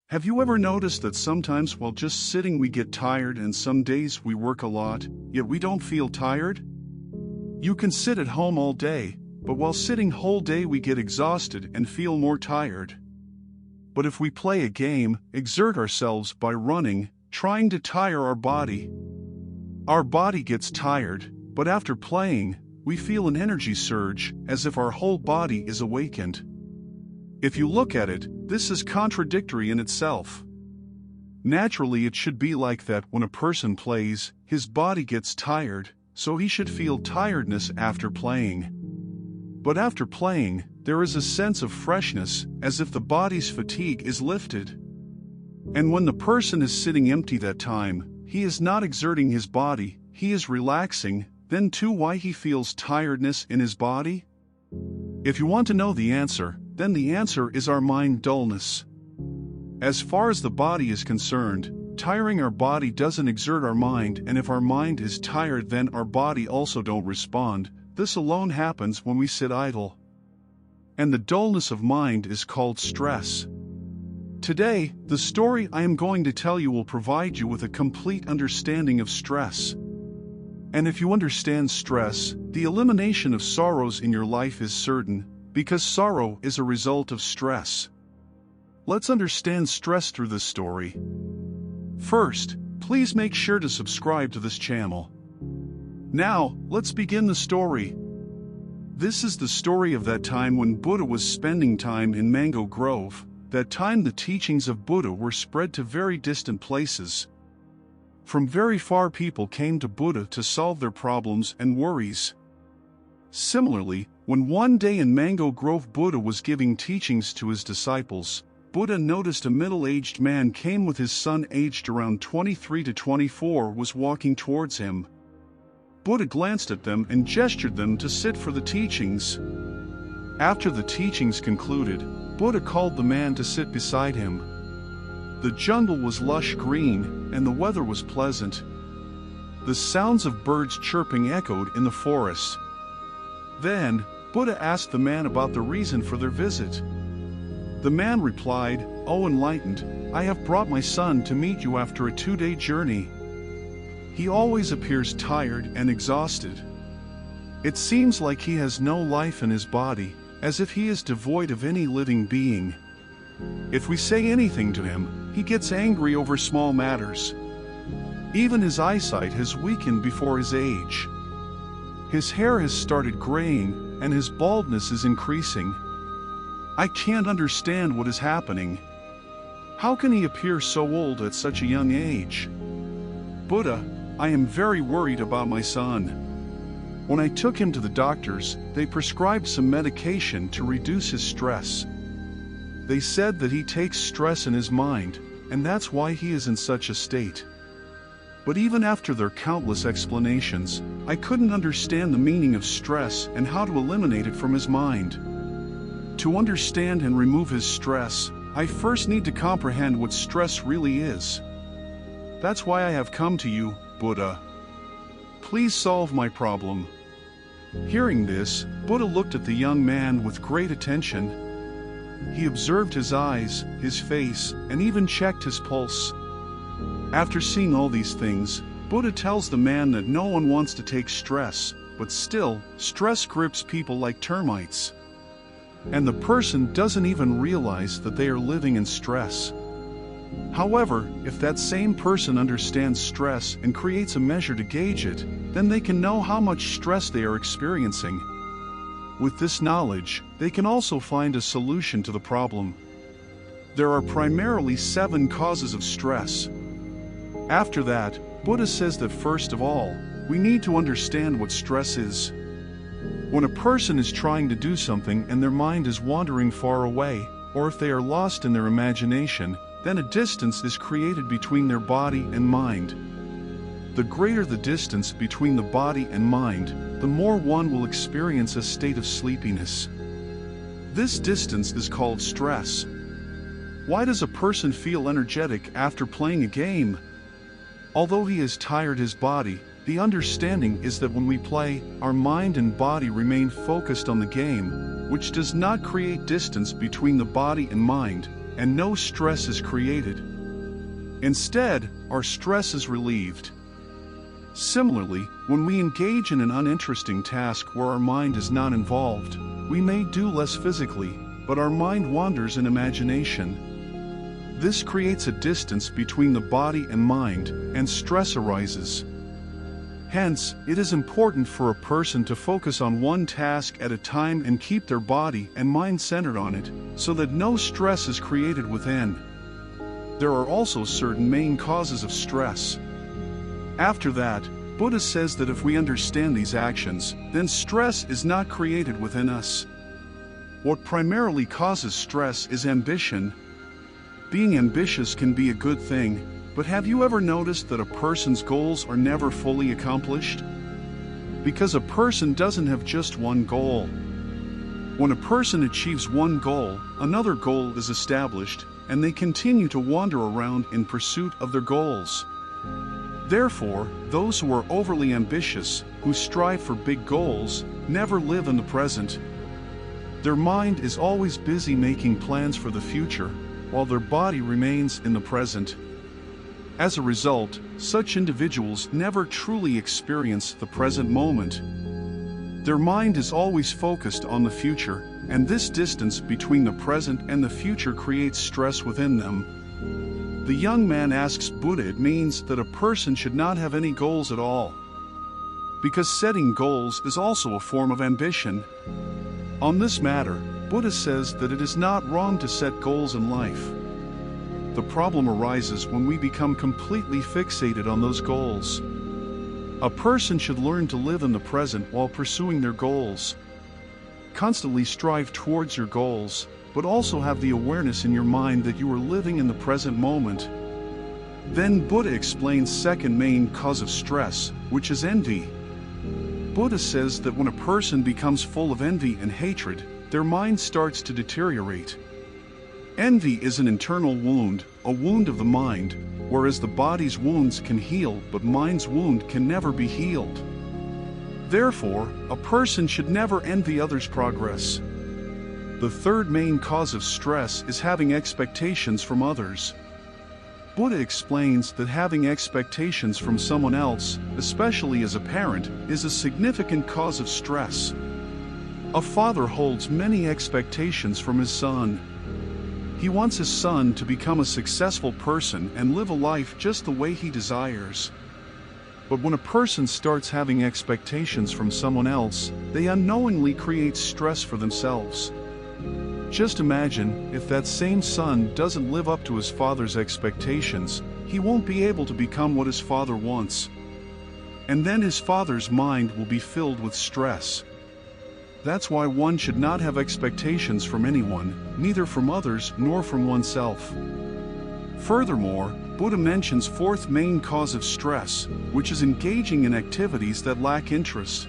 Have you ever noticed that sometimes while just sitting we get tired, and some days we work a lot, yet we don't feel tired? You can sit at home all day, but while sitting whole day we get exhausted and feel more tired. But if we play a game, exert ourselves by running, trying to tire our body gets tired, but after playing, we feel an energy surge, as if our whole body is awakened. If you look at it, this is contradictory in itself. Naturally, it should be like that. When a person plays, his body gets tired, so he should feel tiredness after playing. But after playing, there is a sense of freshness, as if the body's fatigue is lifted. And when the person is sitting empty that time, he is not exerting his body, he is relaxing. Then too, why he feels tiredness in his body? If you want to know the answer, then the answer is our mind dullness. As far as the body is concerned, tiring our body doesn't exert our mind, and if our mind is tired, then our body also don't respond. This alone happens when we sit idle. And the dullness of mind is called stress. Today, the story I am going to tell you will provide you with a complete understanding of stress. And if you understand stress, the elimination of sorrows in your life is certain, because sorrow is a result of stress. Let's understand stress through this story. First, please make sure to subscribe to this channel. Now, let's begin the story. This is the story of that time when Buddha was spending time in Mango Grove. That time the teachings of Buddha were spread to very distant places. From very far, people came to Buddha to solve their problems and worries. Similarly, when one day in Mango Grove Buddha was giving teachings to his disciples, Buddha noticed a middle-aged man came with his son aged around 23 to 24 was walking towards him. Buddha glanced at them and gestured them to sit for the teachings. After the teachings concluded, Buddha called the man to sit beside him. The jungle was lush green, and the weather was pleasant. The sounds of birds chirping echoed in the forest. Then, Buddha asked the man about the reason for their visit. The man replied, "O enlightened, I have brought my son to meet you after a 2-day journey. He always appears tired and exhausted. It seems like he has no life in his body, as if he is devoid of any living being. If we say anything to him, he gets angry over small matters. Even his eyesight has weakened before his age. His hair has started graying, and his baldness is increasing. I can't understand what is happening. How can he appear so old at such a young age? Buddha, I am very worried about my son. When I took him to the doctors, they prescribed some medication to reduce his stress. They said that he takes stress in his mind, and that's why he is in such a state. But even after their countless explanations, I couldn't understand the meaning of stress and how to eliminate it from his mind. To understand and remove his stress, I first need to comprehend what stress really is. That's why I have come to you, Buddha. Please solve my problem." Hearing this, Buddha looked at the young man with great attention. He observed his eyes, his face, and even checked his pulse. After seeing all these things, Buddha tells the man that no one wants to take stress, but still, stress grips people like termites. And the person doesn't even realize that they are living in stress. However, if that same person understands stress and creates a measure to gauge it, then they can know how much stress they are experiencing. With this knowledge, they can also find a solution to the problem. There are primarily 7 causes of stress. After that, Buddha says that first of all, we need to understand what stress is. When a person is trying to do something and their mind is wandering far away, or if they are lost in their imagination, then a distance is created between their body and mind. The greater the distance between the body and mind, the more one will experience a state of sleepiness. This distance is called stress. Why does a person feel energetic after playing a game? Although he has tired his body, the understanding is that when we play, our mind and body remain focused on the game, which does not create distance between the body and mind, and no stress is created. Instead, our stress is relieved. Similarly, when we engage in an uninteresting task where our mind is not involved, we may do less physically, but our mind wanders in imagination. This creates a distance between the body and mind, and stress arises. Hence, it is important for a person to focus on one task at a time and keep their body and mind centered on it, so that no stress is created within. There are also certain main causes of stress. After that, Buddha says that if we understand these actions, then stress is not created within us. What primarily causes stress is ambition. Being ambitious can be a good thing, but have you ever noticed that a person's goals are never fully accomplished? Because a person doesn't have just one goal. When a person achieves one goal, another goal is established, and they continue to wander around in pursuit of their goals. Therefore, those who are overly ambitious, who strive for big goals, never live in the present. Their mind is always busy making plans for the future, while their body remains in the present. As a result, such individuals never truly experience the present moment. Their mind is always focused on the future, and this distance between the present and the future creates stress within them. The young man asks Buddha, it means that a person should not have any goals at all. Because setting goals is also a form of ambition. On this matter, Buddha says that it is not wrong to set goals in life. The problem arises when we become completely fixated on those goals. A person should learn to live in the present while pursuing their goals. Constantly strive towards your goals, but also have the awareness in your mind that you are living in the present moment. Then Buddha explains second main cause of stress, which is envy. Buddha says that when a person becomes full of envy and hatred, their mind starts to deteriorate. Envy is an internal wound, a wound of the mind, whereas the body's wounds can heal, but mind's wound can never be healed. Therefore, a person should never envy others' progress. The third main cause of stress is having expectations from others. Buddha explains that having expectations from someone else, especially as a parent, is a significant cause of stress. A father holds many expectations from his son. He wants his son to become a successful person and live a life just the way he desires. But when a person starts having expectations from someone else, they unknowingly create stress for themselves. Just imagine, if that same son doesn't live up to his father's expectations, he won't be able to become what his father wants. And then his father's mind will be filled with stress. That's why one should not have expectations from anyone, neither from others nor from oneself. Furthermore, Buddha mentions fourth main cause of stress, which is engaging in activities that lack interest.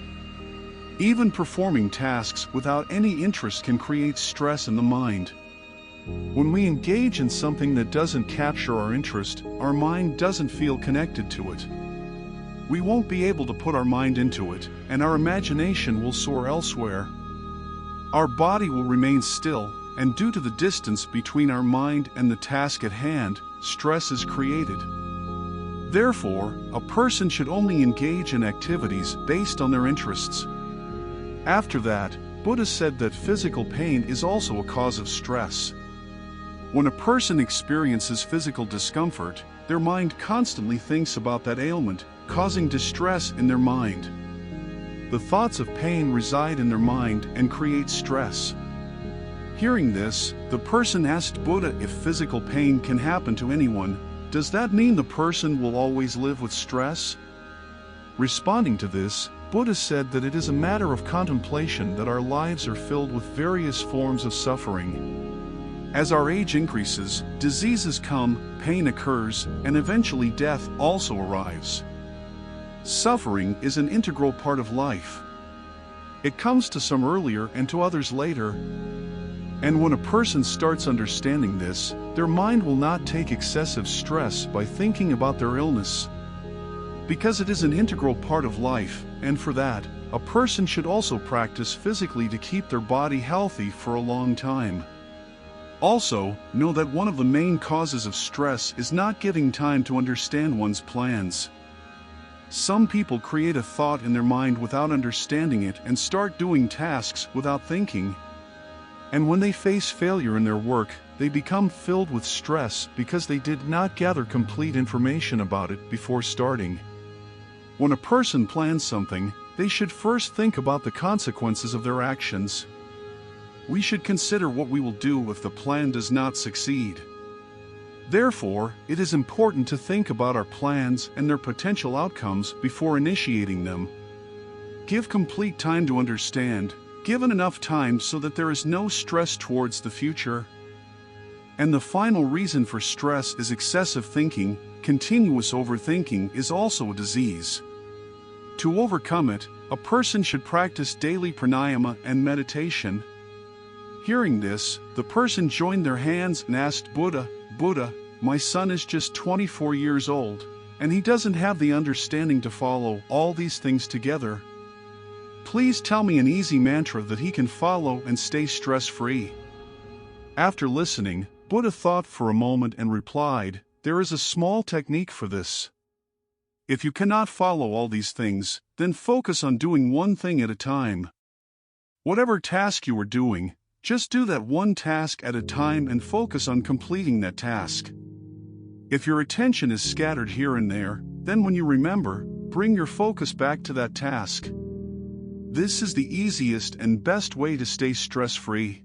Even performing tasks without any interest can create stress in the mind. When we engage in something that doesn't capture our interest, our mind doesn't feel connected to it. We won't be able to put our mind into it, and our imagination will soar elsewhere. Our body will remain still, and due to the distance between our mind and the task at hand, stress is created. Therefore, a person should only engage in activities based on their interests. After that, Buddha said that physical pain is also a cause of stress. When a person experiences physical discomfort, their mind constantly thinks about that ailment, causing distress in their mind. The thoughts of pain reside in their mind and create stress. Hearing this, the person asked Buddha if physical pain can happen to anyone. Does that mean the person will always live with stress? Responding to this, Buddha said that it is a matter of contemplation that our lives are filled with various forms of suffering. As our age increases, diseases come, pain occurs, and eventually death also arrives. Suffering is an integral part of life. It comes to some earlier and to others later. And when a person starts understanding this, their mind will not take excessive stress by thinking about their illness. Because it is an integral part of life, and for that, a person should also practice physically to keep their body healthy for a long time. Also, know that one of the main causes of stress is not giving time to understand one's plans. Some people create a thought in their mind without understanding it and start doing tasks without thinking. And when they face failure in their work, they become filled with stress because they did not gather complete information about it before starting. When a person plans something, they should first think about the consequences of their actions. We should consider what we will do if the plan does not succeed. Therefore, it is important to think about our plans and their potential outcomes before initiating them. Give complete time to understand, given enough time so that there is no stress towards the future. And the final reason for stress is excessive thinking. Continuous overthinking is also a disease. To overcome it, a person should practice daily pranayama and meditation. Hearing this, the person joined their hands and asked Buddha, "Buddha, my son is just 24 years old, and he doesn't have the understanding to follow all these things together. Please tell me an easy mantra that he can follow and stay stress-free." After listening, Buddha thought for a moment and replied, "There is a small technique for this. If you cannot follow all these things, then focus on doing one thing at a time. Whatever task you are doing, just do that one task at a time and focus on completing that task. If your attention is scattered here and there, then when you remember, bring your focus back to that task. This is the easiest and best way to stay stress-free.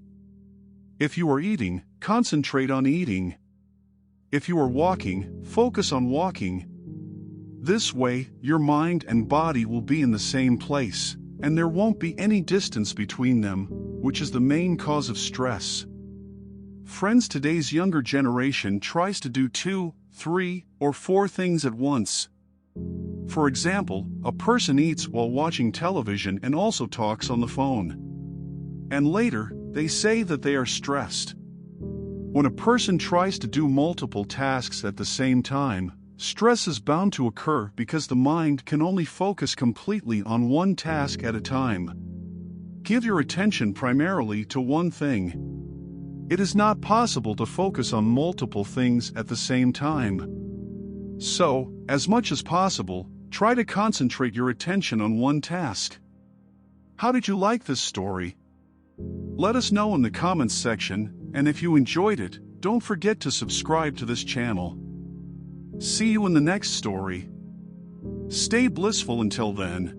If you are eating, concentrate on eating. If you are walking, focus on walking. This way, your mind and body will be in the same place, and there won't be any distance between them, which is the main cause of stress. Friends, today's younger generation tries to do 2, 3, or 4 things at once. For example, a person eats while watching television and also talks on the phone. And later, they say that they are stressed. When a person tries to do multiple tasks at the same time, stress is bound to occur because the mind can only focus completely on one task at a time. Give your attention primarily to one thing. It is not possible to focus on multiple things at the same time. So, as much as possible, try to concentrate your attention on one task. How did you like this story? Let us know in the comments section, and if you enjoyed it, don't forget to subscribe to this channel. See you in the next story. Stay blissful until then.